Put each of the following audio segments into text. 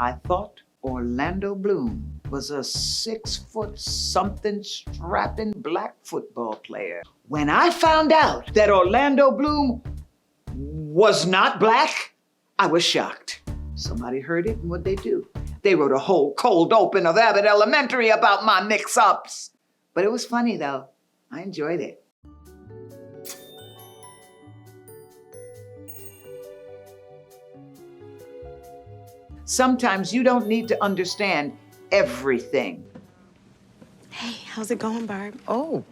I thought Orlando Bloom was a 6-foot-something strapping black football player. When I found out that Orlando Bloom was not black, I was shocked. Somebody heard it, and what'd they do? They wrote a whole cold open of ABBOTT Elementary about my mix-ups. But it was funny, though. I enjoyed it. Sometimes you don't need to understand everything. Hey, how's it going, Barb? Oh,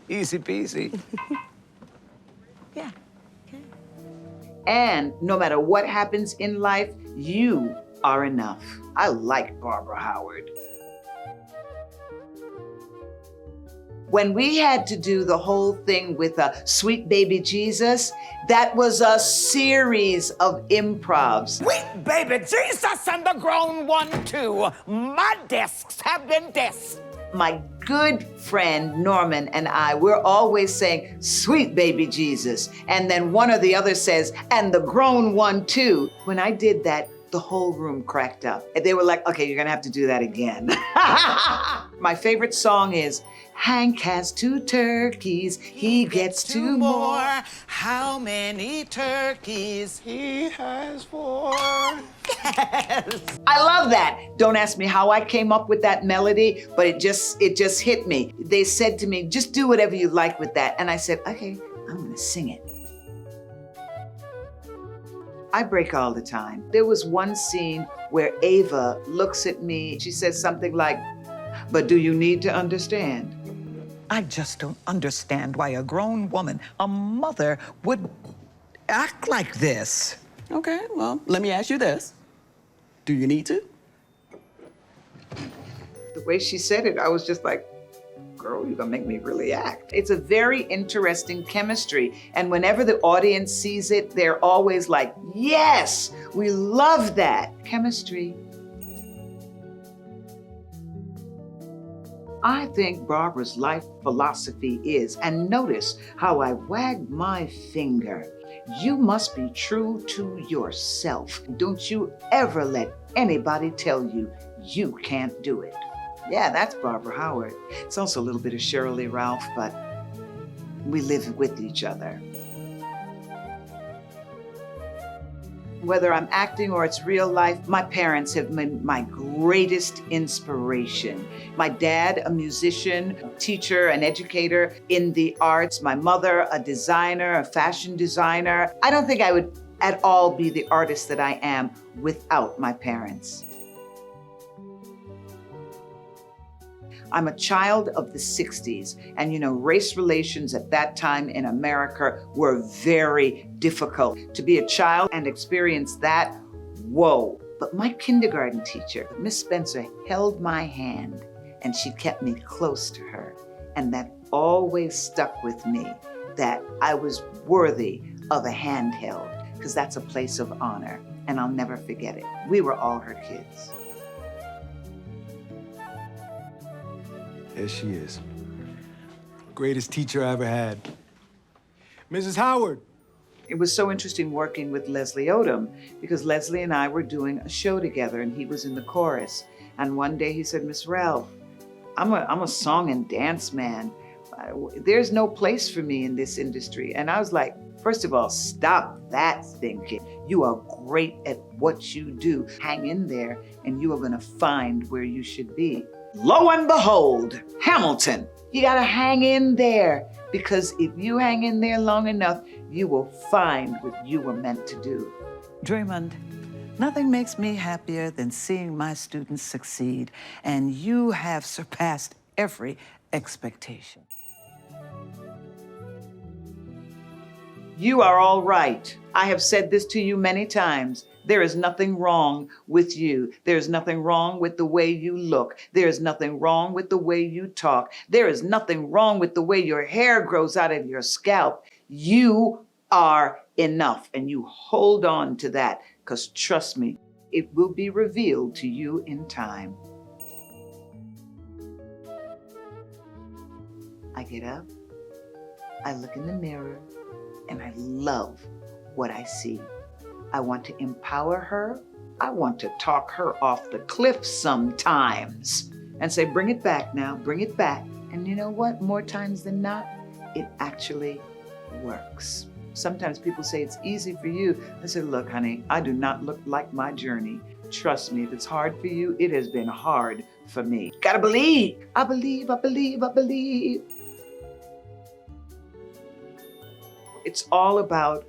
easy peasy. Yeah. Okay. And no matter what happens in life, you are enough. I like Barbara Howard. When we had to do the whole thing with Sweet Baby Jesus, that was a series of improvs. Sweet baby Jesus and the grown one too. My discs have been dissed. My good friend Norman and I, we're always saying, Sweet Baby Jesus. And then one or the other says, and the grown one too. When I did that, the whole room cracked up. And they were like, okay, you're gonna have to do that again. My favorite song is, Hank has 2 turkeys, he gets 2 more. How many turkeys? He has 4. Yes. I love that. Don't ask me how I came up with that melody, but it just hit me. They said to me, just do whatever you like with that. And I said, okay, I'm gonna sing it. I break all the time. There was one scene where Ava looks at me. She says something like, but do you need to understand? I just don't understand why a grown woman, a mother, would act like this. Okay, well, let me ask you this. Do you need to? The way she said it, I was just like, girl, you're gonna make me really act. It's a very interesting chemistry. And whenever the audience sees it, they're always like, yes, we love that chemistry. I think Barbara's life philosophy is, and notice how I wag my finger, you must be true to yourself. Don't you ever let anybody tell you you can't do it. Yeah, that's Barbara Howard. It's also a little bit of Sheryl Ralph, but we live with each other. Whether I'm acting or it's real life, my parents have been my greatest inspiration. My dad, a musician, a teacher, an educator in the arts. My mother, a designer, a fashion designer. I don't think I would at all be the artist that I am without my parents. I'm a child of the 60s, and race relations at that time in America were very difficult. To be a child and experience that, whoa. But my kindergarten teacher, Miss Spencer, held my hand and she kept me close to her. And that always stuck with me, that I was worthy of a handheld, because that's a place of honor, and I'll never forget it. We were all her kids. There she is. Greatest teacher I ever had. Mrs. Howard. It was so interesting working with Leslie Odom, because Leslie and I were doing a show together and he was in the chorus. And one day he said, Miss Ralph, I'm a song and dance man. There's no place for me in this industry. And I was like, first of all, stop that thinking. You are great at what you do. Hang in there and you are gonna find where you should be. Lo and behold, Hamilton. You gotta hang in there, because if you hang in there long enough, you will find what you were meant to do. Draymond, nothing makes me happier than seeing my students succeed, and you have surpassed every expectation. You are all right. I have said this to you many times. There is nothing wrong with you. There is nothing wrong with the way you look. There is nothing wrong with the way you talk. There is nothing wrong with the way your hair grows out of your scalp. You are enough, and you hold on to that, because trust me, it will be revealed to you in time. I get up, I look in the mirror, and I love what I see. I want to empower her, I want to talk her off the cliff sometimes and say, bring it back now, bring it back. And you know what? More times than not, it actually works. Sometimes people say it's easy for you. I say, look, honey, I do not look like my journey. Trust me, if it's hard for you, it has been hard for me. Gotta believe. I believe, I believe, I believe. It's all about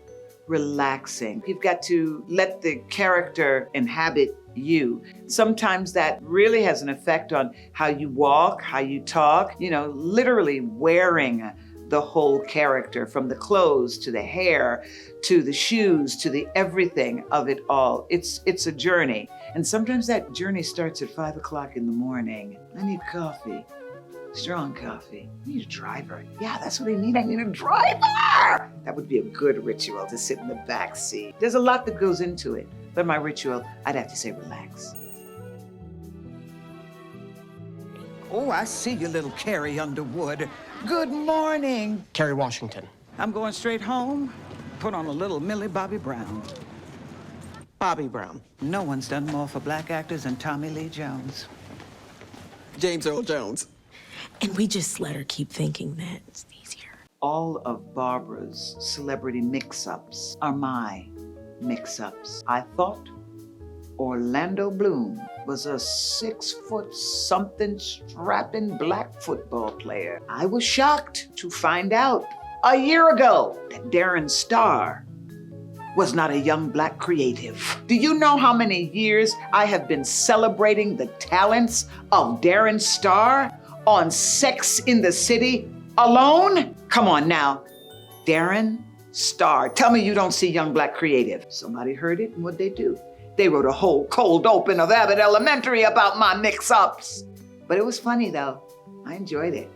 relaxing. You've got to let the character inhabit you. Sometimes that really has an effect on how you walk, how you talk, literally wearing the whole character, from the clothes to the hair, to the shoes, to the everything of it all. It's a journey. And sometimes that journey starts at 5 o'clock in the morning. I need coffee, strong coffee. I need a driver. Yeah, that's what I need. I need a driver. That would be a good ritual, to sit in the back seat. There's a lot that goes into it. But my ritual, I'd have to say relax. Oh, I see you, little Carrie Underwood. Good morning. Kerry Washington. I'm going straight home. Put on a little Millie Bobby Brown. Bobby Brown. No one's done more for black actors than Tommy Lee Jones. James Earl Jones. And we just let her keep thinking that it's easier. All of Barbara's celebrity mix-ups are my mix-ups. I thought Orlando Bloom was a 6-foot-something strapping black football player. I was shocked to find out a year ago that Darren Star was not a young black creative. Do you know how many years I have been celebrating the talents of Darren Star on Sex in the City alone? Come on now, Darren Star. Tell me you don't see young black creative. Somebody heard it, and what'd they do? They wrote a whole cold open of ABBOTT Elementary about my mix-ups. But it was funny though. I enjoyed it.